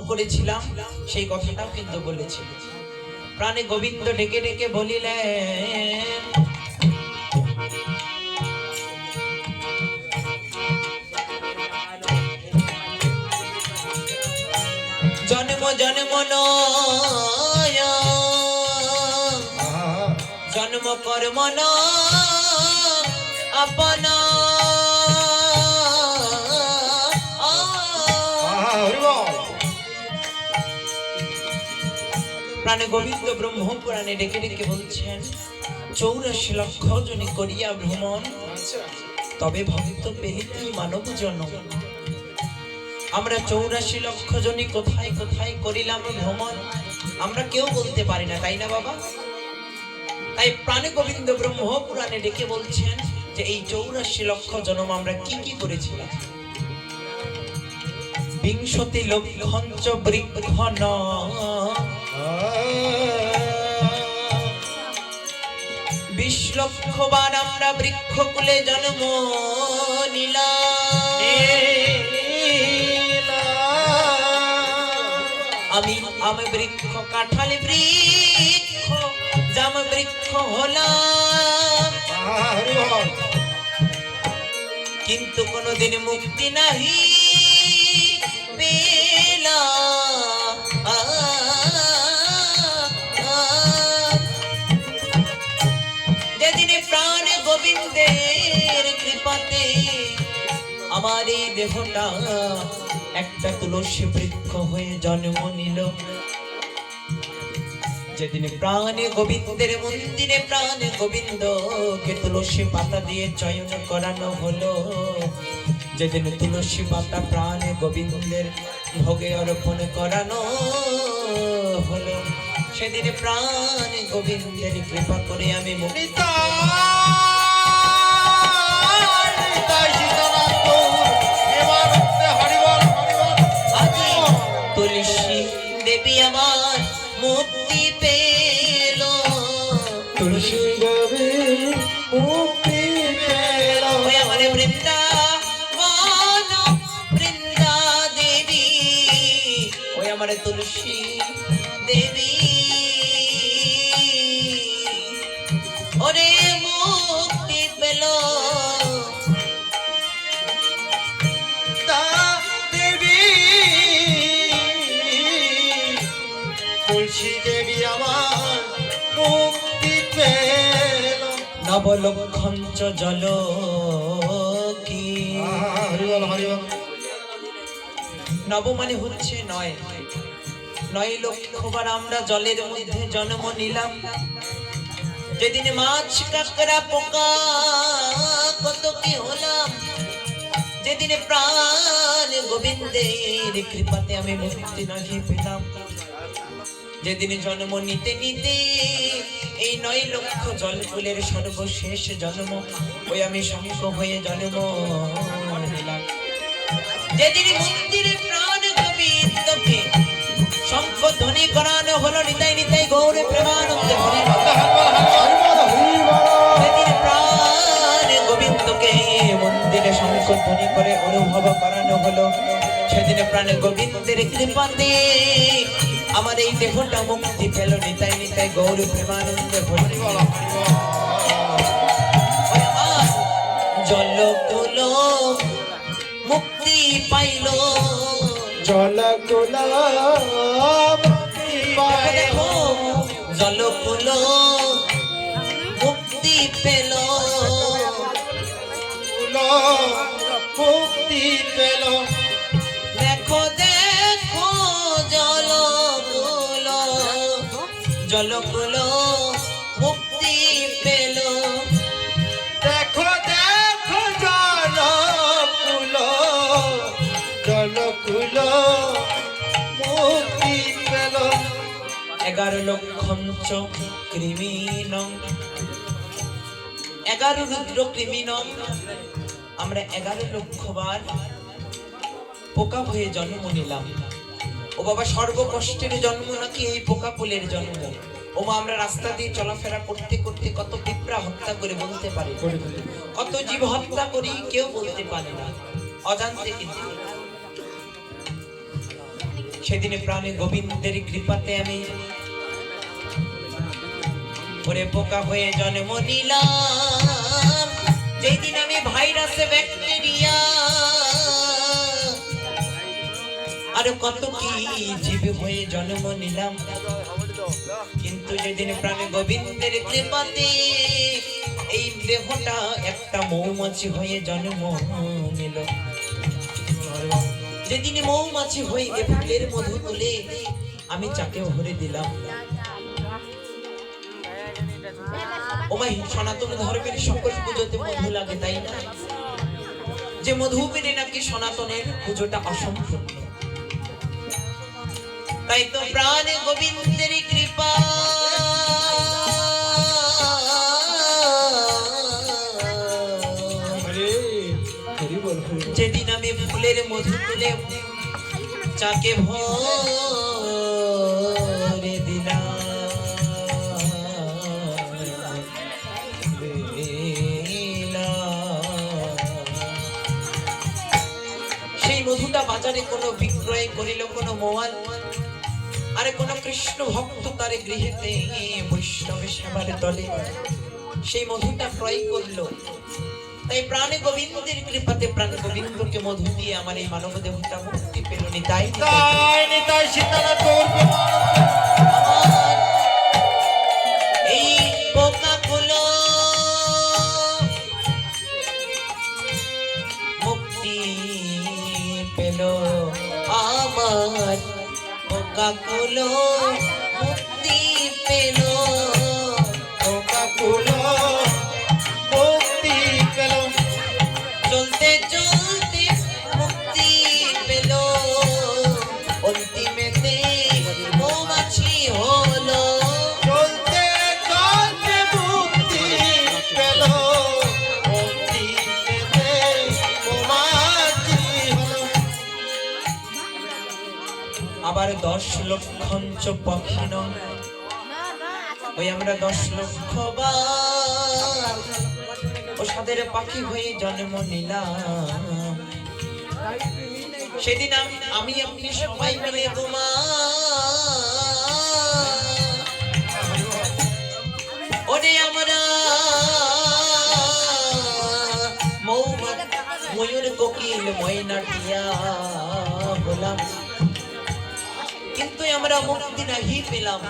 করেছিলাম সেই কথাটাও কিন্তু বলেছি। প্রাণে গোবিন্দ ডেকে ডেকে বলিলেন, জন্ম জন্ম নয় জন্ম কর্ম আপন প্রাণে গোবিন্দ ব্রহ্ম পুরাণে ডেকে ডেকে বলছেন, 84 লক্ষ জনি করিয়া ভ্রমণ, তবে ভক্ত পেলিতে মানব জন্ম। আমরা 84 লক্ষ জনি কোথায় কোথায় করিলাম ভ্রমণ, আমরা কেউ বলতে পারি না, তাই না বাবা? তাই প্রাণে গোবিন্দ ব্রহ্ম পুরাণে ডেকে বলছেন যে এই 84 লক্ষ জন্ম আমরা কি কি করেছিলাম। 20 লক্ষঞ্চ বৃক্ষণ 20 লক্ষ বার আমরা বৃক্ষকুলে জন্ম নিলাম। আমি বৃক্ষ কাঁঠাল বৃক্ষ জাম বৃক্ষ হলাম, কিন্তু কোনদিন মুক্তি নাহি পেলাম। যেদিনে প্রাণ গোবিন্দের কৃপাতে আমার এই দেহটা একটা তুলসী বৃক্ষ হয়ে জন্ম নিল, যেদিন প্রাণে গোবিন্দের মন্দিরে প্রাণে গোবিন্দকে তুলসী পাতা দিয়ে চয়ন করানো হলো, যেদিন তুলসী পাতা প্রাণে গোবিন্দের ভোগে অর্পণ করানো হলো, সেদিন প্রাণে গোবিন্দের কৃপা করে আমি মুক্ত। তুলসী দেবী আমার মুক্তি পেল, তুলসী দেবী মুক্তি পেল, আমার বৃন্দাবন বৃন্দা দেবী, ওই আমার তুলসী দেবী ওরে মুক্তি পেল। তুলসী দেবী আমার মুক্তি পেল, নবলক্ষঞ্চ জল কি, নব মানে হচ্ছে 9 লক্ষবার আমরা জলের মধ্যে জন্ম নিলাম। যেদিন মাছ কাঁকড়া পোকা কত কি হলাম, যেদিন প্রাণ গোবিন্দের কৃপাতে আমি মুক্তি নাহি পেলাম, যেদিন জন্ম নিতে নিতে এই 9 লক্ষ জলকুলের সর্বশেষ জন্ম ওই আমি শঙ্খ হয়ে জন্ম নিলাম। যেদিন মন্দিরে প্রাণ গোবিন্দকে শঙ্খ ধ্বনি করানো হলো, নিতাই নিতাই গৌর প্রেমানন্দে হরি, যেদিন প্রাণ গোবিন্দকে মন্দিরে শঙ্খ ধ্বনি করে অনুভব করানো হলো, সেদিন প্রাণ গোবিন্দের কৃপাতে আমার এই দেহটা মুক্তি পেল, নিতাই নিতাই গৌর প্রেমানন্দে হরি। জল কুল মুক্তি পাইল, জল কুল মুক্তি পাইল, জল কুল মুক্তি পেল, মুক্তি পেল, দেখো দেখো জল কুল, জল কুল মুক্তি পেল, দেখো দেখো জল কুল, জল কুল মুক্তি পেল। 11 লক্ষঞ্চ কৃমিনং, 11 রুদ্র কৃমিনং, আমরা 11 লক্ষবার পোকা হয়ে জন্ম নিলাম। ও বাবা, সর্বকষ্টের জন্ম নাকি এই পোকা ফুলের জন্ম। ওমা, আমরা রাস্তা দিয়ে চলাফেরা করতে করতে কত পিঁপড়া হত্যা করে বলতে পারি, কত জীব হত্যা করি কেউ বলতে পারে না, অজান্তে কিন্তু। সেদিনে প্রাণে গোবিন্দের কৃপাতে আমি ওরে পোকা হয়ে জন্ম নিলাম। যেদিন আমি ভাইরাস ব্যাকটেরিয়া আর কত কি জীব হয়ে জন্ম নিলাম, কিন্তু যেদিন প্রাণে গোবিন্দের কৃপাতে এই দেহটা একটা মৌমাছি হয়ে জন্ম নিল, যেদিন মৌমাছি হয়ে এ ফুলের মধু তুলে আমি চাকে ভরে দিলাম। ও ভাই, সনাতন ধর্মের সকল পুজোতে মধু লাগে, তাই না? যে মধু পেলে নাকি সনাতনের পুজোটা অসম্পূর্ণ। তাই তো প্রাণে গোবিন্দের কৃপা যেদিন আমি ফুলের মধু তুলে চাকে ভরে দিলাম, সেই মধুটা বাজারে কোনো বিক্রয় করিল কোনো মোয়াল, আরে কোন কৃষ্ণ ভক্ত তার গৃহেতে বৈষ্ণবের সেবার তলে সেই মধুটা ক্রয় করলো। তাই প্রাণে গোবিন্দের কৃপাতে প্রাণ গোবিন্দকে মধু দিয়ে আমার এই মানব দেহটা মুক্তি পেল। নিতাই নিতাই সীতানাথ গৌর প্রেমানন্দে। এই পোকাগুলো মুক্তি পেল আমার, পোকাগুলো মুক্তি পেল, পোকাগুলো মুক্তি পেল, চলতে চলতে মুক্তি পেল, অন্তিমেতে মৌমাছি হলো, চলতে চলতে মুক্তি পেল, অন্তিমেতে মৌমাছি হলো। আবার 10 লক্ষঞ্চ পক্ষিণ, ওই আমরা 10 লক্ষ বার ও সাদের পাখি হয়ে জন্ম নিলাম। সেদিন আমি আপনি সবাই মিলে গোমা ওরে আমরা ময়ূর কোকিল ময়না টিয়া বললাম, কিন্তু আমরা মুক্তি নাহি পেলাম।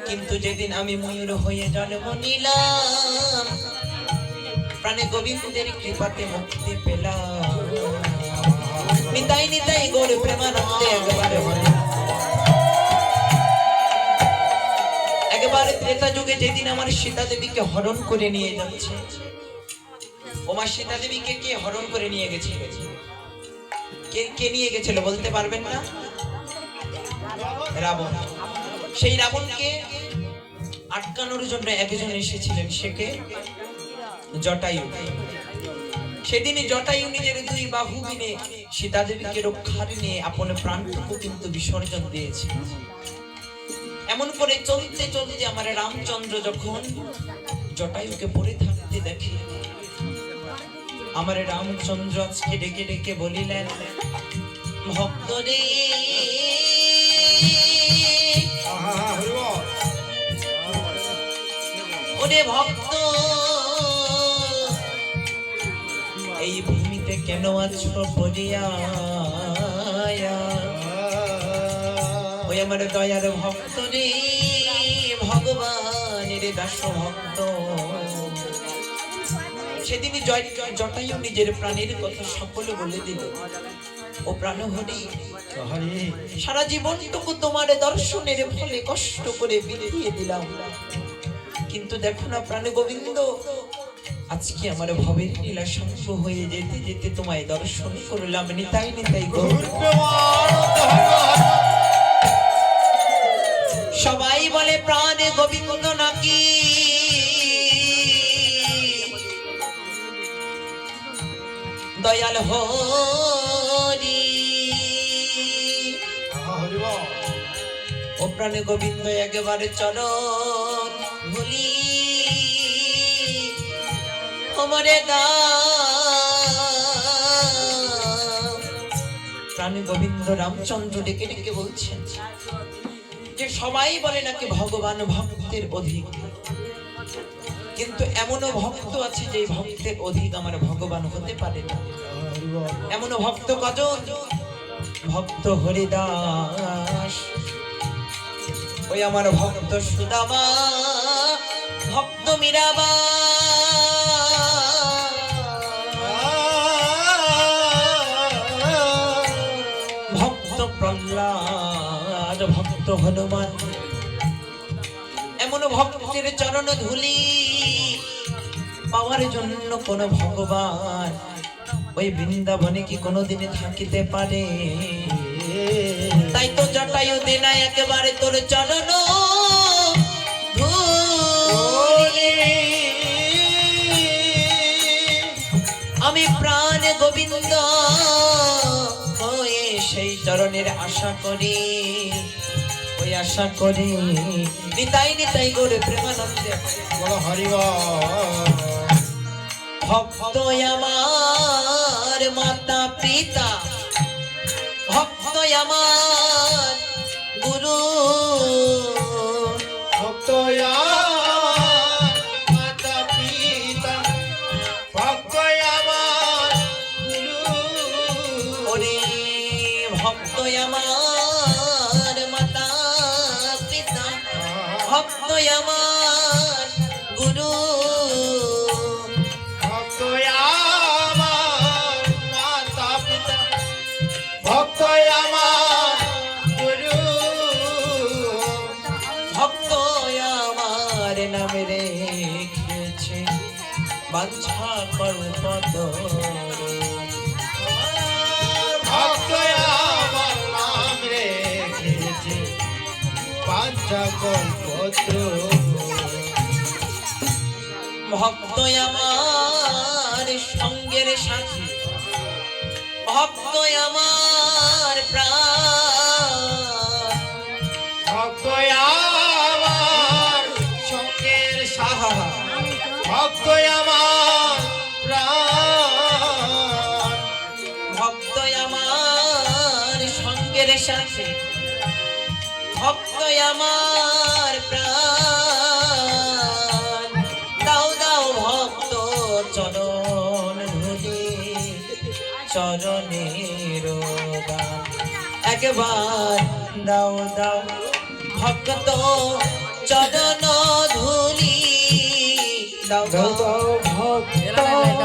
কিন্তু যেদিন আমি ময়ূর হয়ে জন্ম নিলাম, প্রাণে গোবিন্দের কৃপাতে মুক্তি পেলাম। নিতাই নিতাই গৌর প্রেমানন্দে। একবারে ত্রেতা যুগে যেদিন আমার সীতা দেবীকে হরণ করে নিয়ে যাচ্ছে, ওমা সীতা দেবীকে কে হরণ করে নিয়ে গেছে? কে নিয়ে গেছিল বলতে পারবেন না? রাবণ। সেই রাবণকে আটকানোর জন্য একজন এসেছিলেন, সে কে? জটায়ু। সেদিনই জটায়ু নিজের 2 বাহু মিলে সীতা দেবীকে রক্ষার নিয়ে আপন প্রাণটুকু কিন্তু বিসর্জন দিয়েছে। এমন করে চলতে চলতে আমার রামচন্দ্র যখন জটায়ুকে পড়ে থাকতে দেখে, আমার রামচন্দ্র আজকে ডেকে ডেকে বলিলেন, ভক্ত রে ওরে ভক্ত, এই ভূমিতে কেন আছো পড়িয়া? ওই আমার দয়ার ভক্ত রে, ভগবানের দাস ভক্ত। সেদিনই জটায়ু নিজের প্রাণের কথা সকলে বলে দিল, ও প্রাণ হরি, সারা জীবনটুকু তোমার দর্শনের ফলে কষ্ট করে বিলিয়ে দিলাম, কিন্তু দেখো না প্রাণে গোবিন্দ, আজকে আমার ভবের লীলা শান্ত হয়ে যেতে যেতে তোমায় দর্শন করলাম। নিতাই নিতাই গৌর। সবাই বলে প্রাণে গোবিন্দ নাকি দয়াল হরি, ও প্রাণে গোবিন্দ একেবারে চরণ ভুলি ওমরে দাও। প্রাণ গোবিন্দ রামচন্দ্র ডেকে ডেকে বলছেন যে সবাই বলে নাকি ভগবান ভক্তের অধিক, কিন্তু এমনও ভক্ত আছে যে ভক্তের অধিক আমার ভগবান হতে পারে না। এমন ভক্ত কজন? ভক্ত হরিদাস, ওই আমার ভক্ত সুদামা, ভক্ত মীরাবা, ভক্ত প্রহ্লাদ, ভক্ত হনুমান। এমন ভক্তের চরণ ধুলি পাওয়ার জন্য কোন ভগবান ওই বৃন্দাবনে কি কোনোদিনে থাকিতে পারে? তাই তো জটায়ু দেনা একেবারে তোর চরণ ধুলি। আমি প্রাণ গোবিন্দ হয়ে সেই চরণের আশা করি, ওই আশা করি নিতাই নিতাই গৌরে প্রেমানন্দে বলো হরিবল। ভক্ত আমার মাতা পিতা, ভক্ত আমার গুরু, ভক্ত মাতা পিতা, ভক্ত আমার গুরু। ওরে ভক্ত আমার মাতা পিতা, ভক্ত আমার গুরু, ভক্ত আমার মাতা পিতা, ভক্ত আমার গুরু। ভক্ত আমার নামে রেখেছে বাঞ্ছা কল্পত। ভক্ত আমার নাম রেখেছে পাঞ্চা কল্পত্র। ভক্ত আমার সঙ্গের সাথী, ভক্ত আমার প্রাণ, ভক্ত আমার সঙ্গের সাহা, ভক্ত আমার প্রাণ। ভক্ত আমার সঙ্গের সাথী, ভক্ত আমার প্রাণ। দাও দাও ভক্ত চরণ ধুলি, চরণের দান একবার দাও দাও ভক্ত চরণ ধুলি। দাও দাও দাও দাও ভক্ত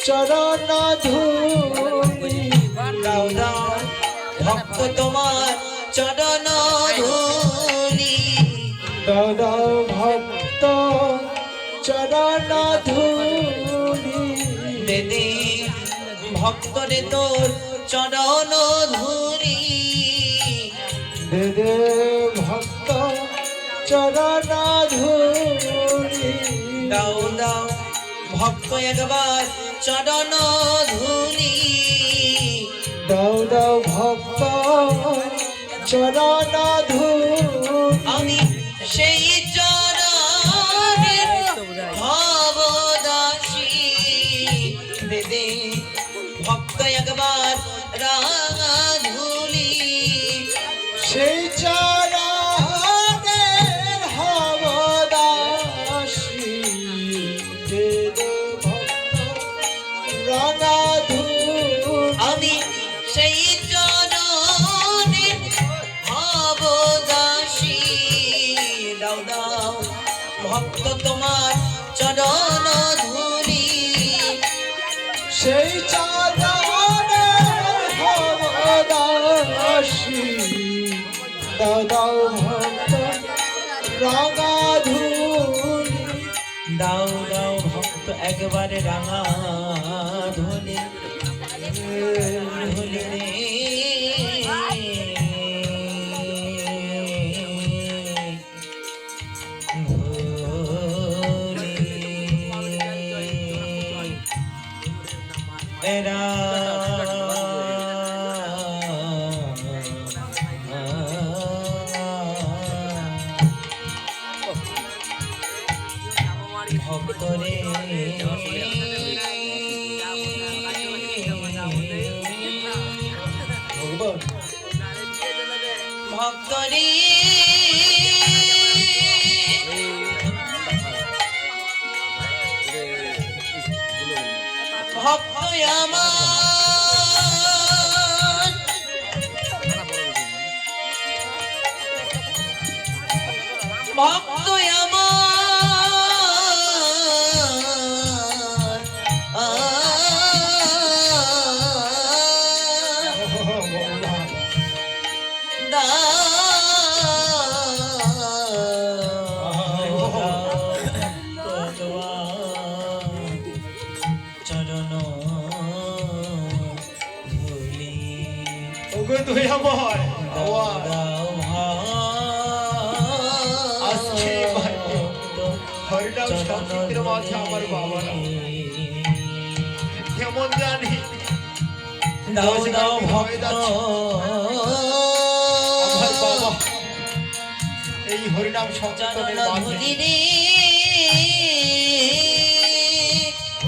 চরণ ধুলি। দাও দাও ভক্ত তোমার চরণ ধুলি। দাও দাও ভক্ত চরণ ধুলি। দেদে ভক্ত রে তোর চরণ ধুলি। দে দে ভক্ত চরণ ধুলি। দাও দাও ভক্ত একবার চরণ ধুলি। দাও দাও ভক্ত চরণ ধুলি। আমি সেই চরণের ভবদাসী। দেদে ভক্ত একবার রাঙা ধুলি। সেই চরণের হবদাসী। দে দে ভক্ত রাঙা ধুলি। আমি সেই চরণের ভবদাসী। দাও দাও ভক্ত তোমার চরণ ধুলি। সেই চরণের ভবদাসী। দাও দাও ভক্ত রাঙা ধুলি। দাও দাও ভক্ত একবারে রাঙা ধুলি। ধুলি রে ধুলি। এরা ভক্তরে ভক্তরে ভক্ত আমার ভক্ত আমার চরণ ধুলি ওগো তুই আমার আওয়াজ আসছে বাড়িতে হরিনাম সংকীর্তনের মাঝে আমার বাবারা কেমন জানি দাও দাও ভক্ত আমার বাবা এই হরিনাম সংকীর্তনের চরণ মাঝে ধুলি রে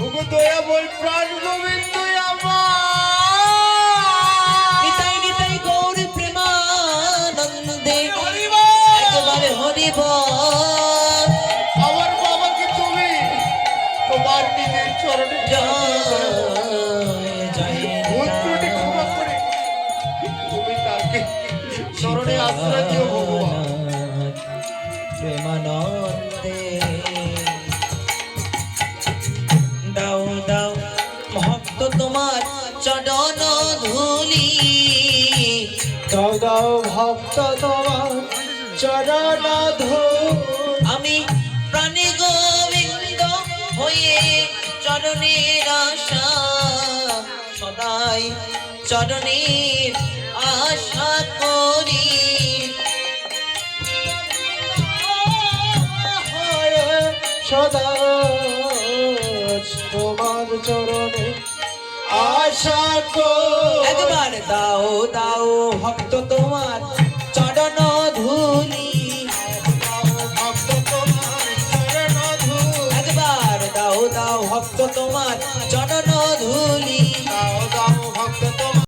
ওগো দয়া বল প্রাণ গোবিন্দ আমার নিতাই নিতাই গৌর প্রেমানন্দে হরিবল একবারে হরিব আমার বাবাকে তুমি তোমার নিজের চরণে ভুল ত্রুটি ক্ষমা করে তুমি তাকে চরণে আশ্রয় দিও ভগবান প্রেমানন্দে দাও দাও ভক্ত তোমার চরণ ধুলি দাও দাও ভক্ত তোমার চরণ ধূলি আমি প্রাণে গোবিন্দ হয়ে চরণের আশা সদাই চরণের আশা করি সদা তোমার চরণে আশা করি একবার দাও দাও ভক্ত তোমার